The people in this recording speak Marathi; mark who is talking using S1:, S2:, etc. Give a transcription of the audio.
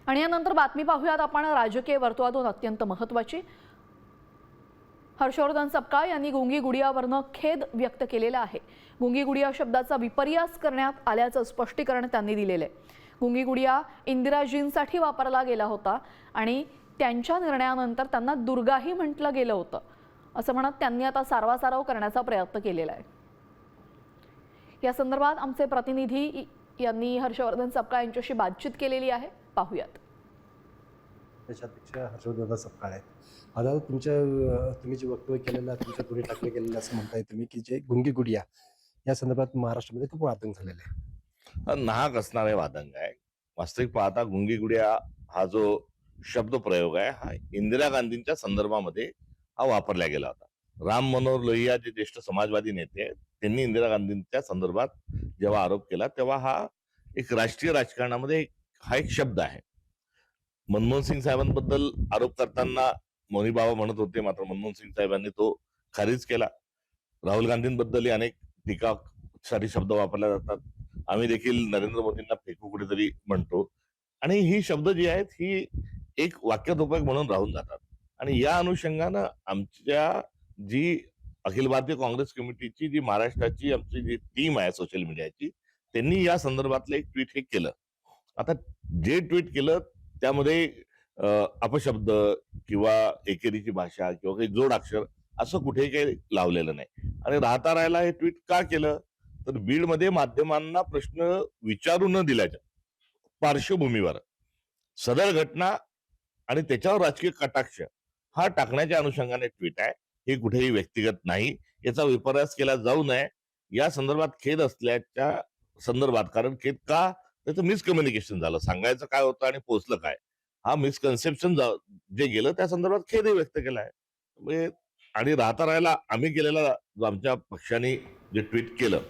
S1: आणि यानंतर बातमी पाहूयात आपण राजकीय वर्तुळातून अत्यंत महत्त्वाची। हर्षवर्धन सपकाळ यांनी गुंगी गुडियावरनं खेद व्यक्त केलेला आहे। गुंगी गुडिया शब्दाचा विपर्यास करण्यात आल्याचं स्पष्टीकरण त्यांनी दिलेलं आहे। गुंगी गुडिया इंदिराजींसाठी वापरला गेला होता आणि त्यांच्या निर्णयानंतर त्यांना दुर्गाही म्हटलं गेलं होतं असं म्हणत त्यांनी आता सारवासारव करण्याचा प्रयत्न केलेला आहे। या संदर्भात आमचे प्रतिनिधी यांनी हर्षवर्धन सपकाळ यांच्याशी बातचीत केलेली आहे, पाहूयात।
S2: देशाध्यक्ष हर्षवर्धन सपकाळ आहे। आता तुम्ही जे वक्तव्य केलेलं तुमच्या पुढे टाकले गेलेलं असं म्हणताय तुम्ही की जे गुंगी गुडिया या संदर्भात महाराष्ट्रामध्ये खूप वादंग झालेलं आहे।
S3: नाहक असणारे वादंग आहे। वास्तविक पाहता गुंगी गुडिया हा जो शब्द प्रयोग आहे हा इंदिरा गांधींच्या संदर्भामध्ये हा वापरला गेला होता। राम मनोहर लोहिया जे ज्येष्ठ समाजवादी नेते आहेत त्यांनी इंदिरा गांधींच्या संदर्भात जेव्हा आरोप केला तेव्हा हा एक राष्ट्रीय राजकारणामध्ये हा एक शब्द आहे। मनमोहन सिंग साहेबांबद्दल आरोप करताना मोनी बाबा म्हणत होते, मात्र मनमोहन सिंग साहेबांनी तो खारिज केला। राहुल गांधींबद्दल अनेक टीकासाठी शब्द वापरले जातात। आम्ही देखील नरेंद्र मोदींना फेकू कुठेतरी म्हणतो आणि ही शब्द जी आहेत ही एक वाक्यात उपयोग म्हणून राहून जातात। आणि या अनुषंगानं आमच्या जी अखिल भारतीय काँग्रेस कमिटीची जी महाराष्ट्राची आमची जी टीम आहे सोशल मीडियाची, त्यांनी या संदर्भातलं एक ट्विट हे केलं। आता जे ट्विट केलं त्यामध्ये अपशब्द किंवा एकेरीची भाषा किंवा काही जोडाक्षर असं कुठेही काही लावलेलं नाही। आणि राहता राहायला हे ट्विट का केलं तर बीडमध्ये माध्यमांना प्रश्न विचारू न दिल्याच्या पार्श्वभूमीवर सदर घटना आणि त्याच्यावर राजकीय कटाक्ष हा टाकण्याच्या अनुषंगाने ट्विट आहे। हे कुठेही व्यक्तिगत नाही, याचा विपर्यास केला जाऊ नये या संदर्भात खेद असल्याच्या संदर्भात। कारण खेद का, त्याचं मिसकम्युनिकेशन झालं, सांगायचं काय होतं आणि पोहोचलं काय, हा मिसकन्सेप्शन जे गेलं त्या संदर्भात खेदही व्यक्त केला आहे। आणि राहता राहायला आम्ही केलेला जो आमच्या पक्षाने जे ट्विट केलं